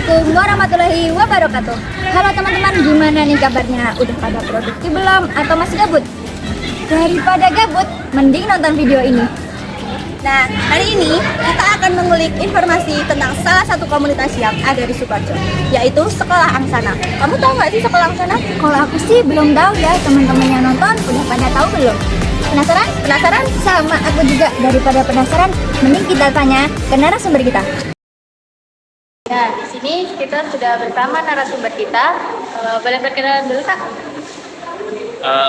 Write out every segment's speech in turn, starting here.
Assalamualaikum warahmatullahi wabarakatuh. Halo teman-teman, gimana nih kabarnya? Udah pada produktif belum? Atau masih gabut? Daripada gabut, mending nonton video ini. Nah, hari ini kita akan mengulik informasi tentang salah satu komunitas yang ada di Sukoharjo, yaitu Sekolah Angsana. Kamu tahu nggak sih Sekolah Angsana? Kalau aku sih belum tahu ya, teman-teman yang nonton udah pada tahu belum? Penasaran? Penasaran? Sama aku juga. Daripada penasaran, mending kita tanya ke narasumber kita. Nah, di sini kita sudah bersama narasumber kita. Boleh perkenalan dulu, Kak?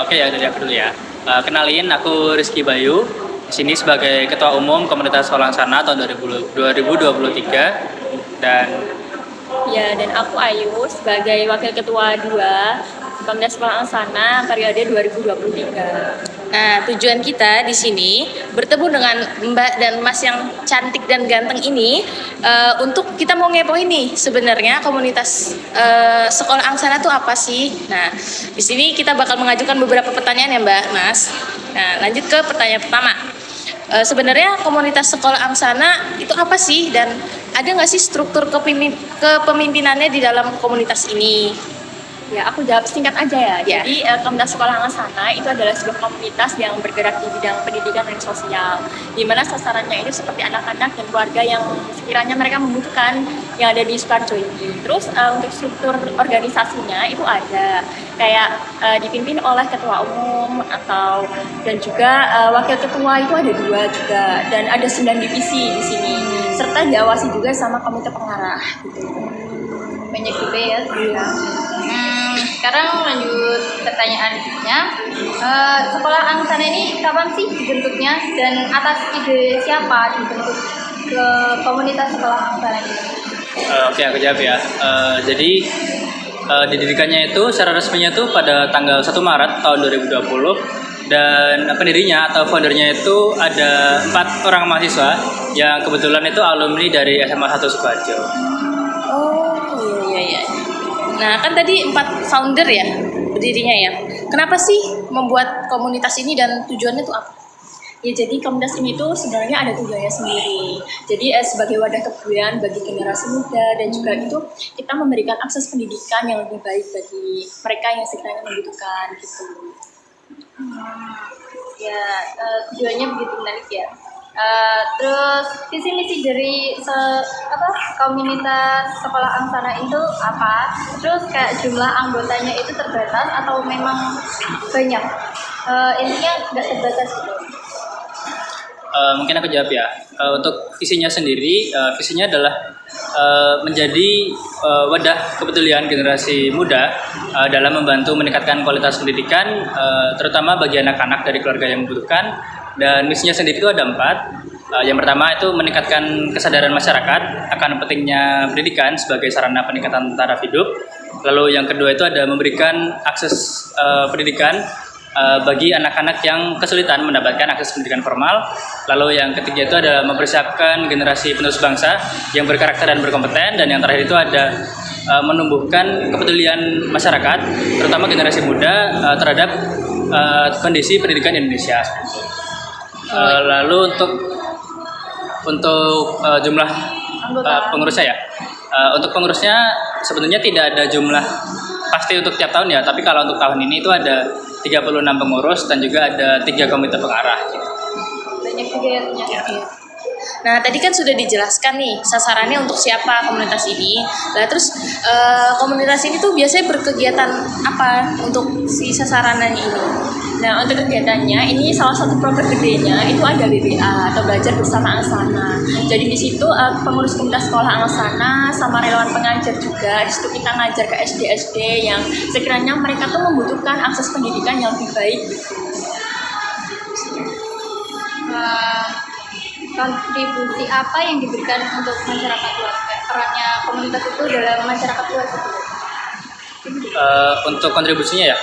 Oke ya, dari aku dulu ya. Kenalin, aku Rizky Bayu. Di sini sebagai Ketua Umum Komunitas Sekolah Angsana tahun 2023 dan Dan aku Ayu sebagai Wakil Ketua 2 Komunitas Sekolah Angsana periode 2023. Nah, tujuan kita di sini bertemu dengan Mbak dan Mas yang cantik dan ganteng ini untuk kita mau ngepoin nih sebenarnya komunitas Sekolah Angsana itu apa sih? Nah, di sini kita bakal mengajukan beberapa pertanyaan ya Mbak, Mas. Nah, lanjut ke pertanyaan pertama. Sebenarnya komunitas Sekolah Angsana itu apa sih dan ada nggak sih struktur kepemimpinannya di dalam komunitas ini? Ya, aku jawab singkat aja ya. Ya. Jadi, Komunitas Sekolah Angsana itu adalah sebuah komunitas yang bergerak di bidang pendidikan dan sosial, di mana sasarannya itu seperti anak-anak dan keluarga yang sekiranya mereka membutuhkan yang ada di Sukoharjo ini. Terus untuk struktur organisasinya itu ada kayak dipimpin oleh ketua umum dan juga wakil ketua itu ada 2 juga, dan ada 9 divisi di sini, serta diawasi juga sama komite pengarah gitu. Banyak juga ya. Sekarang lanjut pertanyaan berikutnya. Sekolah Angsana ini kapan sih dibentuknya dan atas ide siapa dibentuk ke komunitas Sekolah Angsana ini? Oke, aku jawab ya. Jadi didirikannya itu secara resminya itu pada tanggal 1 Maret tahun 2020 dan pendirinya atau foundernya itu ada 4 orang mahasiswa yang kebetulan itu alumni dari SMA 1 Sukoharjo. Oh iya. Nah, kan tadi 4 founder ya berdirinya ya. Kenapa sih membuat komunitas ini dan tujuannya itu apa? Ya, jadi komunitas ini tuh sebenarnya ada tujuannya sendiri. Jadi sebagai wadah kebudayaan bagi generasi muda dan juga itu kita memberikan akses pendidikan yang lebih baik bagi mereka yang sekiranya membutuhkan gitu. Tujuannya begitu menarik ya. Terus visi misi dari komunitas Sekolah Angsana itu apa? Terus kayak jumlah anggotanya itu terbatas atau memang banyak? Intinya nggak terbatas gitu. Mungkin aku jawab ya. Untuk visinya sendiri, visinya adalah menjadi wadah kepedulian generasi muda dalam membantu meningkatkan kualitas pendidikan, terutama bagi anak-anak dari keluarga yang membutuhkan. Dan misinya sendiri itu ada 4. Yang pertama itu meningkatkan kesadaran masyarakat akan pentingnya pendidikan sebagai sarana peningkatan taraf hidup. Lalu yang kedua itu ada memberikan akses pendidikan bagi anak-anak yang kesulitan mendapatkan akses pendidikan formal. Lalu yang ketiga itu ada mempersiapkan generasi penerus bangsa yang berkarakter dan berkompeten. Dan yang terakhir itu ada menumbuhkan kepedulian masyarakat, terutama generasi muda terhadap kondisi pendidikan Indonesia. Lalu untuk jumlah pengurusnya ya, untuk pengurusnya sebenarnya tidak ada jumlah pasti untuk tiap tahun ya, tapi kalau untuk tahun ini itu ada 36 pengurus dan juga ada 3 komite pengarah gitu. Banyak juga ya ternyata. Nah, tadi kan sudah dijelaskan nih sasarannya untuk siapa komunitas ini. Nah, terus komunitas ini tuh biasanya berkegiatan apa untuk si sasarannya ini? Nah, untuk kegiatannya ini salah satu program gedenya itu ada BBA atau belajar bersama Angsana. Jadi di situ pengurus komunitas Sekolah Angsana sama relawan pengajar juga. Di situ kita ngajar ke SD-SD yang sekiranya mereka tuh membutuhkan akses pendidikan yang lebih baik gitu. Kontribusi apa yang diberikan untuk masyarakat luas? Perannya komunitas itu dalam masyarakat luas itu? Untuk kontribusinya ya,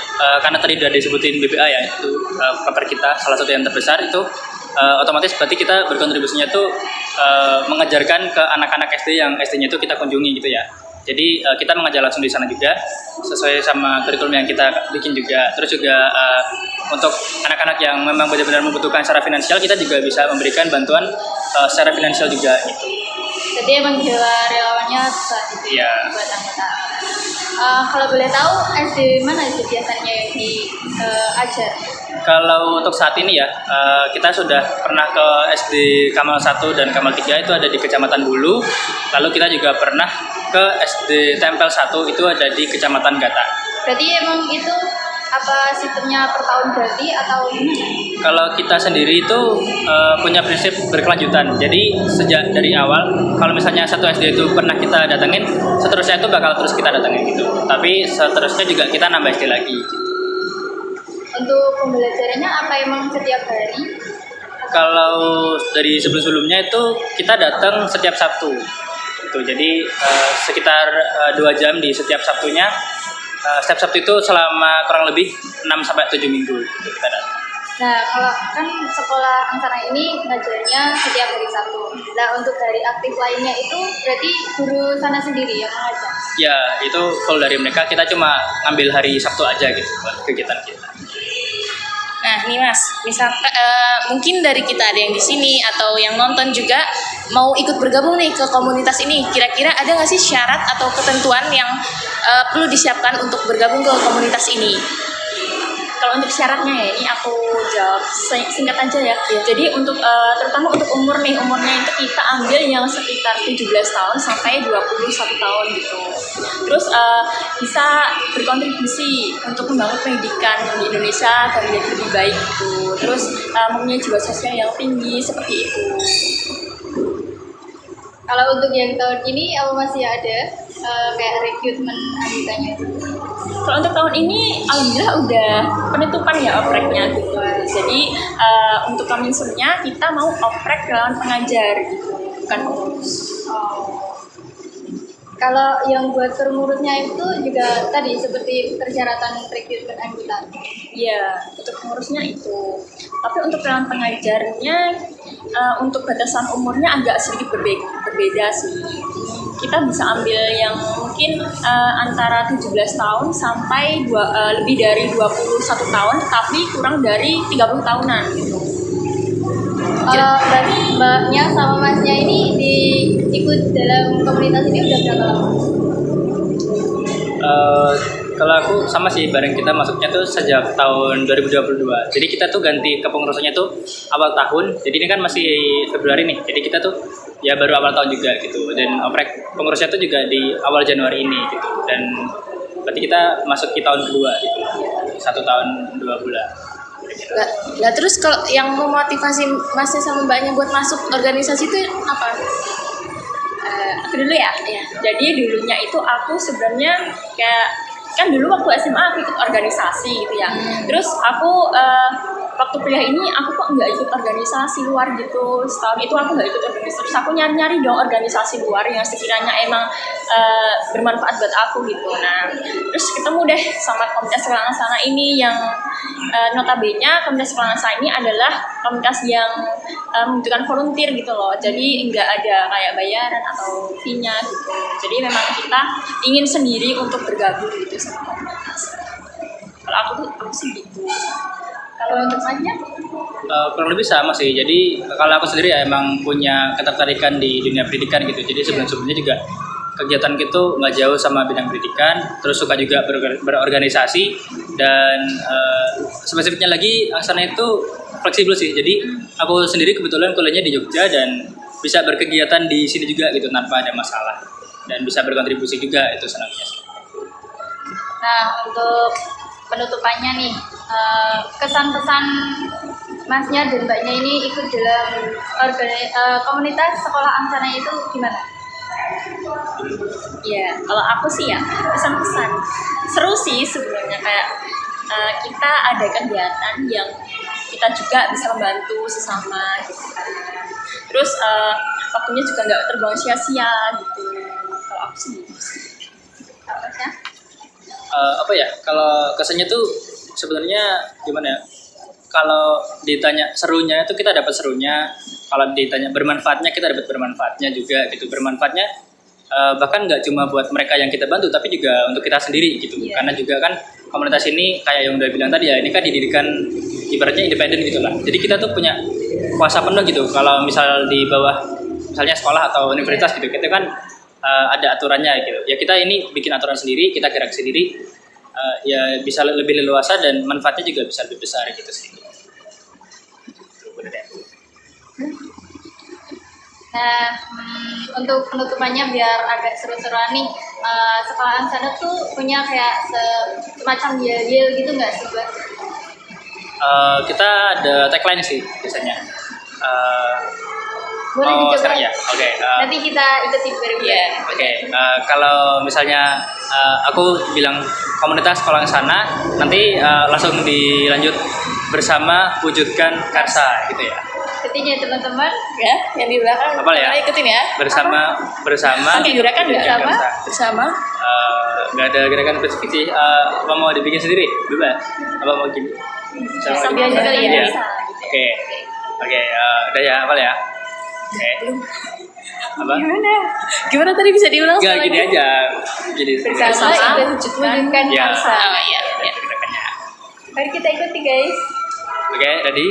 karena tadi sudah disebutin BPA ya, itu partner kita salah satu yang terbesar itu, otomatis berarti kita berkontribusinya itu mengajarkan ke anak-anak SD yang SD-nya itu kita kunjungi gitu ya. Jadi kita mengajar langsung di sana juga sesuai sama kurikulum yang kita bikin juga. Terus juga untuk anak-anak yang memang benar-benar membutuhkan secara finansial, kita juga bisa memberikan bantuan secara finansial juga gitu. Jadi emang jiwa relawan semuanya bisa gitu Iya. buat anggota. Kalau boleh tahu SD mana itu biasanya yang diajar? Kalau untuk saat ini ya, kita sudah pernah ke SD Kamal 1 dan Kamal 3 itu ada di Kecamatan Bulu. Lalu kita juga pernah ke SD Tempel 1 itu ada di Kecamatan Gata. Berarti emang itu apa sistemnya per tahun berarti atau gimana? Kalau kita sendiri itu punya prinsip berkelanjutan. Jadi sejak dari awal, kalau misalnya satu SD itu pernah kita datengin, seterusnya itu bakal terus kita datengin gitu. Tapi seterusnya juga kita nambah SD lagi. Gitu. Untuk pembelajarannya apa emang setiap hari? Kalau dari sebelum-sebelumnya itu kita datang setiap Sabtu. Gitu. Jadi sekitar 2 jam di setiap Sabtunya. Setiap Sabtu itu selama kurang lebih 6-7 minggu gitu kita datang. Nah, kalau kan sekolah Angsana ini ngajarnya setiap hari Sabtu. Nah, untuk hari aktif lainnya itu berarti guru sana sendiri yang mengajar? Ya, itu full dari mereka. Kita cuma ngambil hari Sabtu aja gitu buat kegiatan kita. Nah, nih Mas, misal mungkin dari kita ada yang di sini atau yang nonton juga mau ikut bergabung nih ke komunitas ini. Kira-kira ada nggak sih syarat atau ketentuan yang perlu disiapkan untuk bergabung ke komunitas ini? Kalau untuk syaratnya ya, ini aku jawab singkat aja ya. Jadi untuk terutama untuk umurnya itu kita ambil yang sekitar 17 tahun sampai 21 tahun gitu. Terus bisa berkontribusi untuk membangun pendidikan di Indonesia agar menjadi lebih baik gitu. Terus mempunyai jiwa sosial yang tinggi seperti itu. Kalau untuk yang tahun ini apa masih ada kayak rekrutmen anggotanya? Kalau untuk tahun ini, alhamdulillah udah penutupan ya opreknya gitu. Jadi untuk Kaminsurnya kita mau oprek relawan pengajar gitu, bukan pengurus. Kalau yang buat pengurusnya itu juga tadi seperti persyaratan rekrutmen anggota. Iya, untuk pengurusnya itu. Tapi untuk relawan pengajarnya, untuk batasan umurnya agak sedikit berbeda sih. Kita bisa ambil yang mungkin antara 17 tahun sampai lebih dari 21 tahun, tapi kurang dari 30 tahunan gitu. Berarti mbaknya sama masnya ini ikut dalam komunitas ini udah berapa lama? Kalau aku sama sih, bareng kita masuknya tuh sejak tahun 2022. Jadi kita tuh ganti kepengurusannya tuh awal tahun. Jadi ini kan masih Februari nih. Jadi kita tuh ya baru awal tahun juga gitu. Dan oprek pengurusnya tuh juga di awal Januari ini gitu. Dan berarti kita masuk di tahun kedua gitu. 1 tahun 2 bulan. Nah, terus kalau yang memotivasi Masnya sama Mbaknya buat masuk organisasi itu apa? Aku dulu ya. Jadi dulunya itu aku sebenarnya kayak kan dulu waktu SMA aku ikut organisasi gitu ya. Terus aku waktu kuliah ini aku kok nggak ikut organisasi luar gitu. Setahun itu aku nggak ikut organisasi. Terus aku nyari-nyari dong organisasi luar yang sekiranya emang bermanfaat buat aku gitu. Nah, terus ketemu deh sama komunitas Sekolah Angsana ini yang notabene komunitas Sekolah Angsana ini adalah komunitas yang membutuhkan volunteer gitu loh. Jadi nggak ada kayak bayaran atau fee-nya gitu. Jadi memang kita ingin sendiri untuk bergabung gitu sama komunitas. Kalau aku sih gitu. Kalau untuk Masnya? Kurang lebih sama sih. Jadi kalau aku sendiri ya emang punya ketertarikan di dunia pendidikan gitu. Jadi sebelum-sebelumnya juga kegiatan gitu nggak jauh sama bidang pendidikan. Terus suka juga berorganisasi dan spesifiknya lagi Angsana itu fleksibel sih. Jadi aku sendiri kebetulan kuliahnya di Jogja dan bisa berkegiatan di sini juga gitu tanpa ada masalah dan bisa berkontribusi juga, itu senangnya sih. Nah, untuk penutupannya nih, kesan-pesan Masnya dan Mbaknya ini ikut dalam komunitas Sekolah Angsana itu gimana? Ya, kalau aku sih ya pesan-pesan seru sih sebenarnya, kayak kita ada kegiatan yang kita juga bisa membantu sesama gitu kan. Terus waktunya juga nggak terbuang sia-sia gitu. Kalau aku sih gitu sih. Apa ya, kalau kesannya tuh sebenarnya gimana ya, kalau ditanya serunya itu kita dapat serunya, kalau ditanya bermanfaatnya kita dapat bermanfaatnya juga gitu. Bermanfaatnya bahkan nggak cuma buat mereka yang kita bantu tapi juga untuk kita sendiri gitu. Karena juga kan komunitas ini kayak yang udah bilang tadi ya, ini kan didirikan ibaratnya independen gitu lah. Jadi kita tuh punya kuasa penuh gitu. Kalau misal di bawah misalnya sekolah atau universitas gitu, kita kan ada aturannya gitu. Ya kita ini bikin aturan sendiri, kita gerak sendiri, ya bisa lebih leluasa dan manfaatnya juga bisa lebih besar gitu sih. Nah, untuk penutupannya biar agak seru-seruan nih, sekolah Angsana tuh punya kayak semacam yel-yel gitu nggak sih, Mbak? Kita ada tagline sih biasanya. Boleh dicoba sekarang ya? Oke. Nanti kita ikutin bareng-bareng. Oke. Kalau misalnya aku bilang komunitas sekolah Angsana, nanti langsung dilanjut bersama wujudkan karsa gitu ya. Ikutin ya teman-teman. Ya, yang di belakang. Apa ya? Ikutin ya. Bersama Oke, gerakan wujudkan bersama. karsa. Bersama. Nggak ada gerakan spesifik sih. Apa mau dibikin sendiri? Bebas. Apa mau gini? Sambil aja kali ya. Iya. Bisa. Oke. Udah ya, apa ya? Oke. Apa? Gimana tadi bisa diulang Enggak, sekali gini lagi? aja. Jadi Bersama ikut wujudkan Ya. karsa. Oh iya. gerakannya. Mari kita ikuti guys. Oke, ready?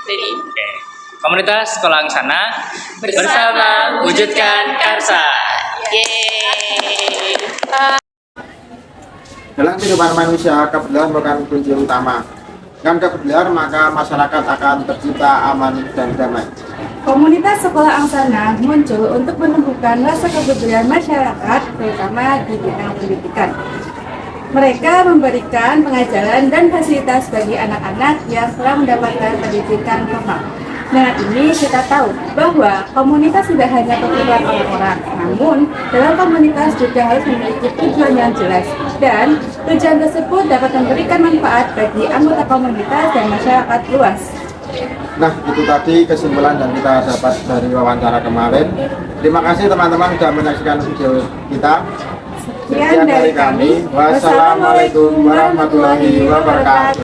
Jadi Oke. Komunitas Sekolah Angsana Bersama wujudkan karsa. yeay. Dalam kehidupan manusia, kebersihan merupakan kunci utama. Dengan kebersihan, maka masyarakat akan tercipta aman dan damai. Komunitas Sekolah Angsana muncul untuk menumbuhkan rasa kepedulian masyarakat, terutama di bidang pendidikan. Mereka memberikan pengajaran dan fasilitas bagi anak-anak yang telah mendapatkan pendidikan formal. Dengan ini kita tahu bahwa komunitas tidak hanya keperluan orang-orang, namun dalam komunitas juga harus memiliki tujuan yang jelas, dan tujuan tersebut dapat memberikan manfaat bagi anggota komunitas dan masyarakat luas. Nah, itu tadi kesimpulan yang kita dapat dari wawancara kemarin. Terima kasih teman-teman sudah menyaksikan video kita. Sekian dari kami. Wassalamualaikum warahmatullahi wabarakatuh.